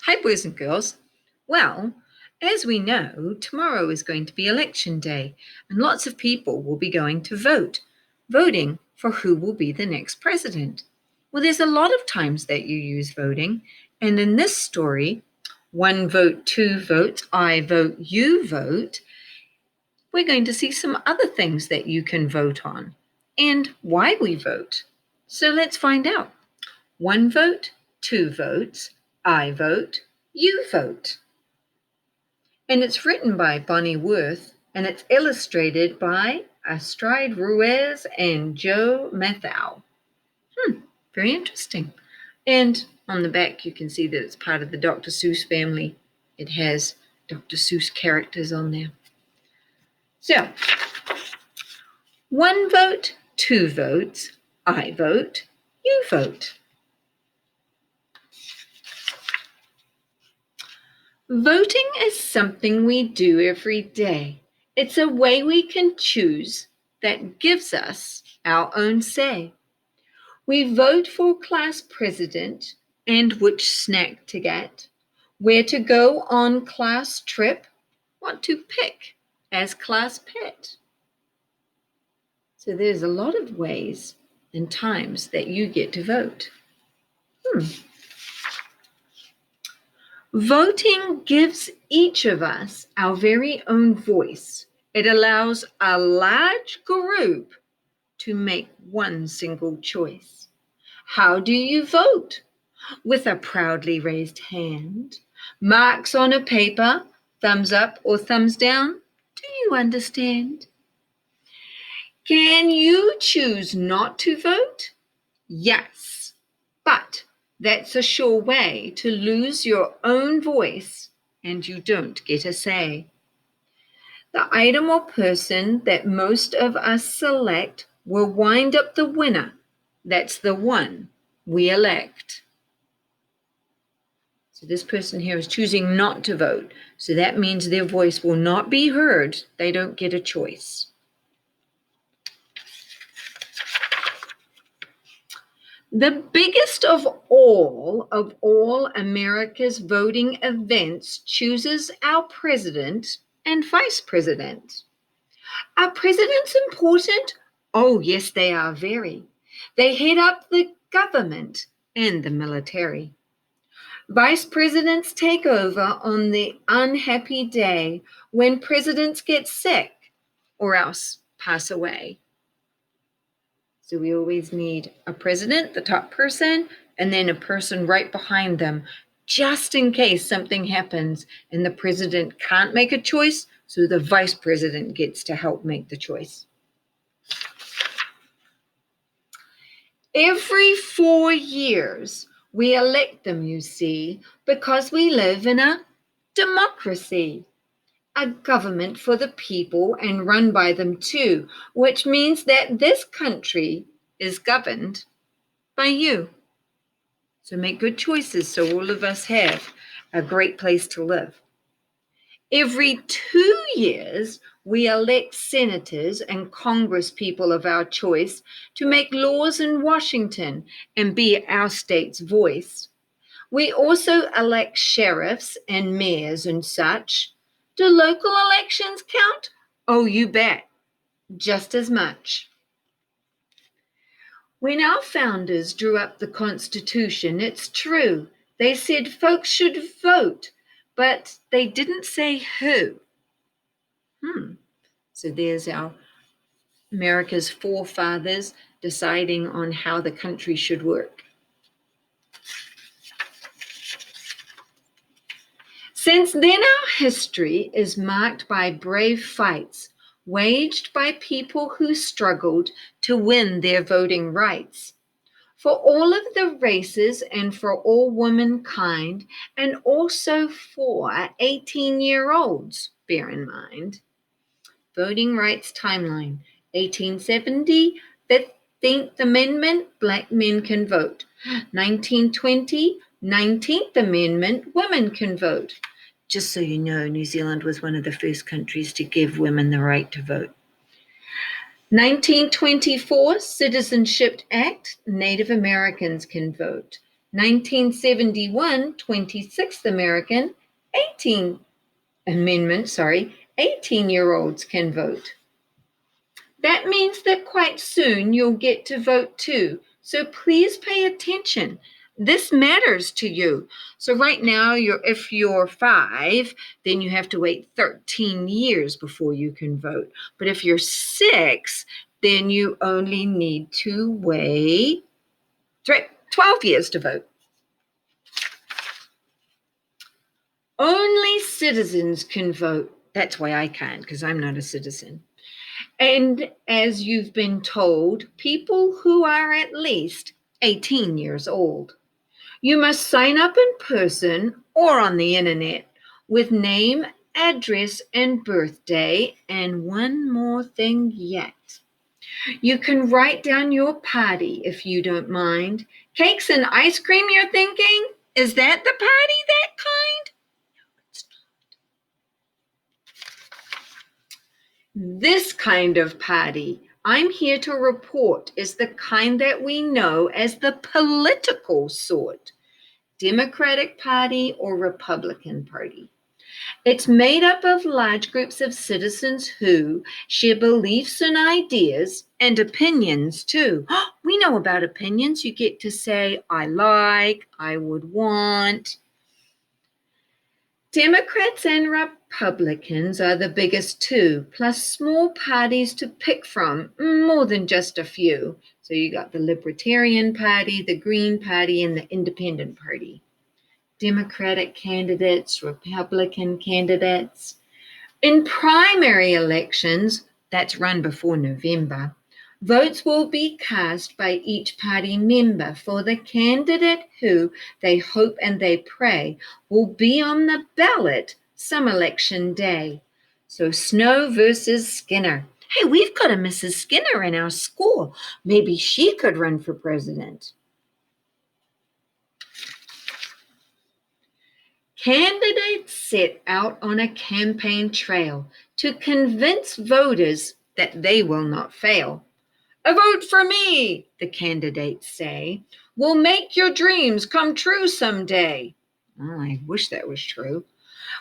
Hi, boys and girls. Well, as we know, tomorrow is going to be election day, and lots of people will be going to vote, voting for who will be the next president. Well, there's a lot of times that you use voting, and in this story, one vote, two votes, I vote, you vote, we're going to see some other things that you can vote on and why we vote. So let's find out. One vote, two votes, I vote, you vote. And it's written by Bonnie Worth, and it's illustrated by Astrid Ruiz and Joe Mathau. Very interesting. And on the back, you can see that it's part of the Dr. Seuss family. It has Dr. Seuss characters on there. So, one vote, two votes, I vote, you vote. Voting is something we do every day. It's a way we can choose that gives us our own say. We vote for class president and which snack to get, where to go on class trip, what to pick as class pet. So there's a lot of ways and times that you get to vote. Voting gives each of us our very own voice. It allows a large group to make one single choice. How do you vote? With a proudly raised hand, marks on a paper, thumbs up or thumbs down. Do you understand? Can you choose not to vote? Yes, but that's a sure way to lose your own voice and you don't get a say. The item or person that most of us select will wind up the winner. That's the one we elect. So this person here is choosing not to vote. So that means their voice will not be heard. They don't get a choice. The biggest of all America's voting events chooses our president and vice president. Are presidents important? Oh, yes, they are very. They head up the government and the military. Vice presidents take over on the unhappy day when presidents get sick or else pass away. So we always need a president, the top person, and then a person right behind them, just in case something happens and the president can't make a choice, so the vice president gets to help make the choice. Every 4 years, we elect them, you see, because we live in a democracy. A government for the people and run by them too, which means that this country is governed by you. So make good choices so all of us have a great place to live. Every 2 years, we elect senators and Congress people of our choice to make laws in Washington and be our state's voice. We also elect sheriffs and mayors and such. Do local elections count? Oh, you bet. Just as much. When our founders drew up the Constitution, it's true, they said folks should vote, but they didn't say who. So there's our America's forefathers deciding on how the country should work. Since then, our history is marked by brave fights waged by people who struggled to win their voting rights. For all of the races and for all womankind, and also for 18-year-olds, bear in mind. Voting rights timeline, 1870, 15th Amendment, black men can vote. 1920, 19th Amendment, women can vote. Just so you know, New Zealand was one of the first countries to give women the right to vote. 1924 Citizenship Act, Native Americans can vote. 1971, 26th American, 18th Amendment, 18-year-olds can vote. That means that quite soon you'll get to vote too. So please pay attention. This matters to you. So right now, if you're 5, then you have to wait 13 years before you can vote. But if you're 6, then you only need to wait 12 years to vote. Only citizens can vote. That's why I can't, because I'm not a citizen. And as you've been told, people who are at least 18 years old. You must sign up in person or on the internet with name, address, and birthday. And one more thing yet. You can write down your party if you don't mind. Cakes and ice cream, you're thinking? Is that the party, that kind? This kind of party, I'm here to report, is the kind that we know as the political sort. Democratic Party or Republican Party. It's made up of large groups of citizens who share beliefs and ideas and opinions too. We know about opinions. You get to say, I like, I would want. Democrats and Republicans are the biggest two, plus small parties to pick from, more than just a few. So you got the Libertarian Party, the Green Party, and the Independent Party. Democratic candidates, Republican candidates. In primary elections, that's run before November, votes will be cast by each party member for the candidate who they hope and they pray will be on the ballot some election day. So Snow versus Skinner. Hey, we've got a Mrs. Skinner in our school. Maybe she could run for president. Candidates set out on a campaign trail to convince voters that they will not fail. A vote for me, the candidates say, will make your dreams come true someday. Oh, I wish that was true.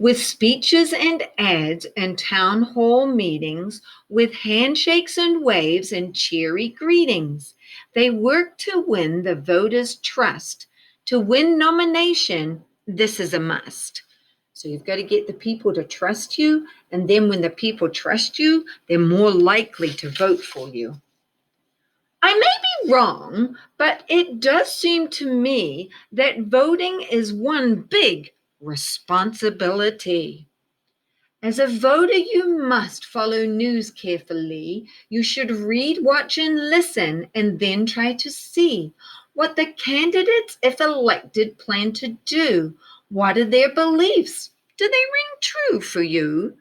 With speeches and ads and town hall meetings, with handshakes and waves and cheery greetings, they work to win the voters' trust. To win nomination, this is a must. So you've got to get the people to trust you, and then when the people trust you, they're more likely to vote for you. I may be wrong, but it does seem to me that voting is one big responsibility. As a voter, you must follow news carefully. You should read, watch, and listen, and then try to see what the candidates, if elected, plan to do. What are their beliefs? Do they ring true for you?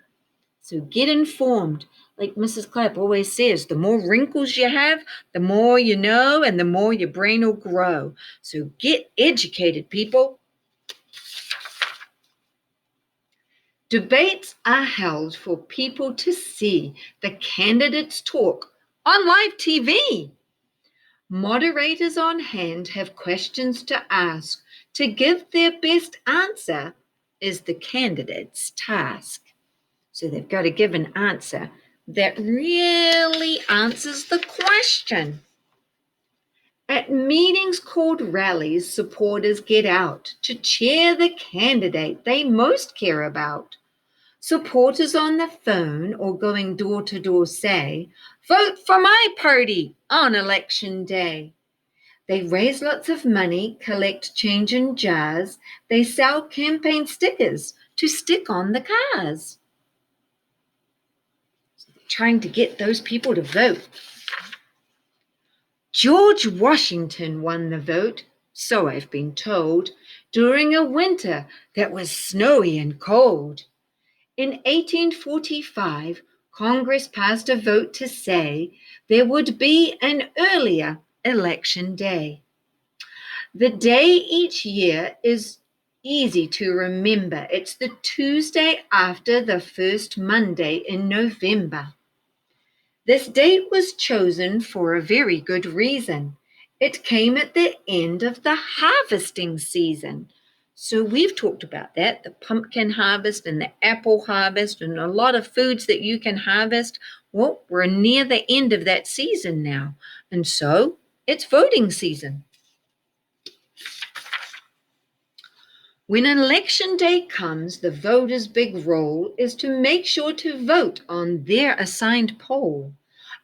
So get informed. Like Mrs. Clapp always says, the more wrinkles you have, the more you know, and the more your brain will grow. So get educated, people. Debates are held for people to see the candidates talk on live TV. Moderators on hand have questions to ask. To give their best answer is the candidate's task. So they've got to give an answer that really answers the question. At meetings called rallies, supporters get out to cheer the candidate they most care about. Supporters on the phone or going door to door say, vote for my party on election day. They raise lots of money, collect change in jars. They sell campaign stickers to stick on the cars. Trying to get those people to vote. George Washington won the vote, so I've been told, during a winter that was snowy and cold. In 1845, Congress passed a vote to say there would be an earlier election day. The day each year is easy to remember. It's the Tuesday after the first Monday in November. This date was chosen for a very good reason. It came at the end of the harvesting season. So we've talked about that, the pumpkin harvest and the apple harvest and a lot of foods that you can harvest. Well, we're near the end of that season now. And so it's voting season. When election day comes, the voters' big role is to make sure to vote on their assigned poll.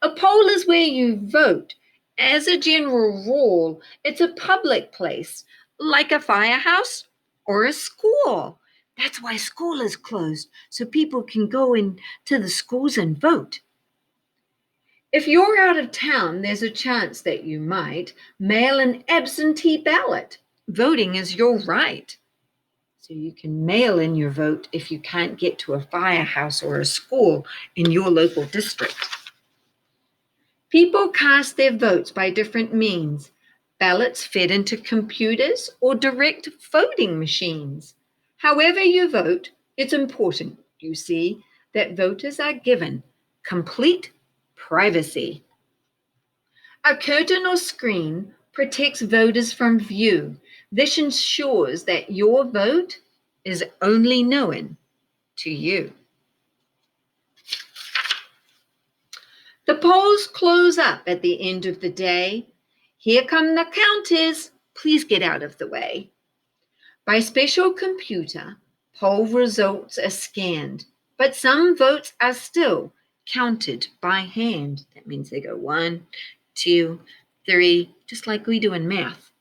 A poll is where you vote. As a general rule, it's a public place, like a firehouse or a school. That's why school is closed, so people can go into the schools and vote. If you're out of town, there's a chance that you might mail an absentee ballot. Voting is your right. So you can mail in your vote if you can't get to a firehouse or a school in your local district. People cast their votes by different means. Ballots fed into computers or direct voting machines. However you vote, it's important, you see, that voters are given complete privacy. A curtain or screen protects voters from view. This ensures that your vote is only known to you. The polls close up at the end of the day. Here come the counters. Please get out of the way. By special computer, poll results are scanned, but some votes are still counted by hand. That means they go 1, 2, 3, just like we do in math.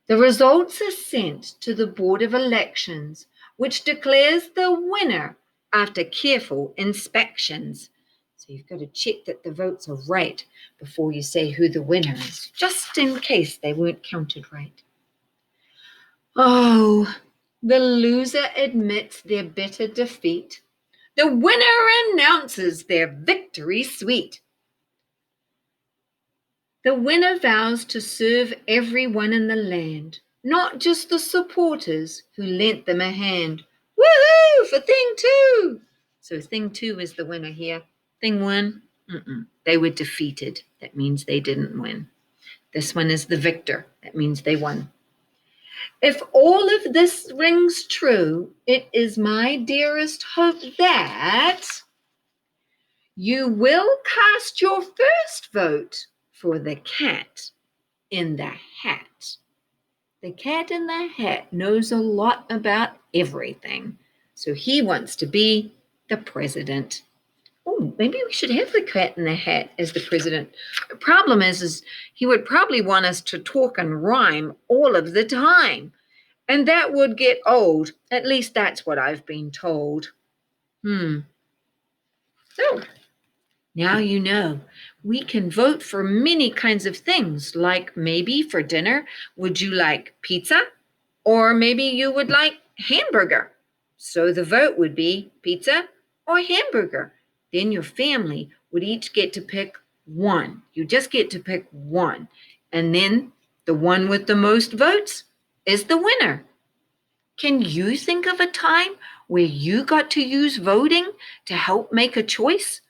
The results are sent to the Board of Elections, which declares the winner after careful inspections. So you've got to check that the votes are right before you say who the winner is, just in case they weren't counted right. Oh, the loser admits their bitter defeat. The winner announces their victory sweet. The winner vows to serve everyone in the land, not just the supporters who lent them a hand. Woohoo for thing 2! So thing 2 is the winner here. Thing 1, they were defeated. That means they didn't win. This one is the victor. That means they won. If all of this rings true, it is my dearest hope that you will cast your first vote for the cat in the hat. The cat in the hat knows a lot about everything, so he wants to be the president. Oh, maybe we should have the cat in the hat as the president. The problem is he would probably want us to talk and rhyme all of the time, and that would get old. At least that's what I've been told. So, now you know, we can vote for many kinds of things, like maybe for dinner, would you like pizza? Or maybe you would like hamburger. So the vote would be pizza or hamburger. Then your family would each get to pick one. You just get to pick one. And then the one with the most votes is the winner. Can you think of a time where you got to use voting to help make a choice?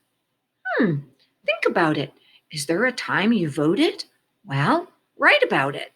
Think about it. Is there a time you voted? Well, write about it.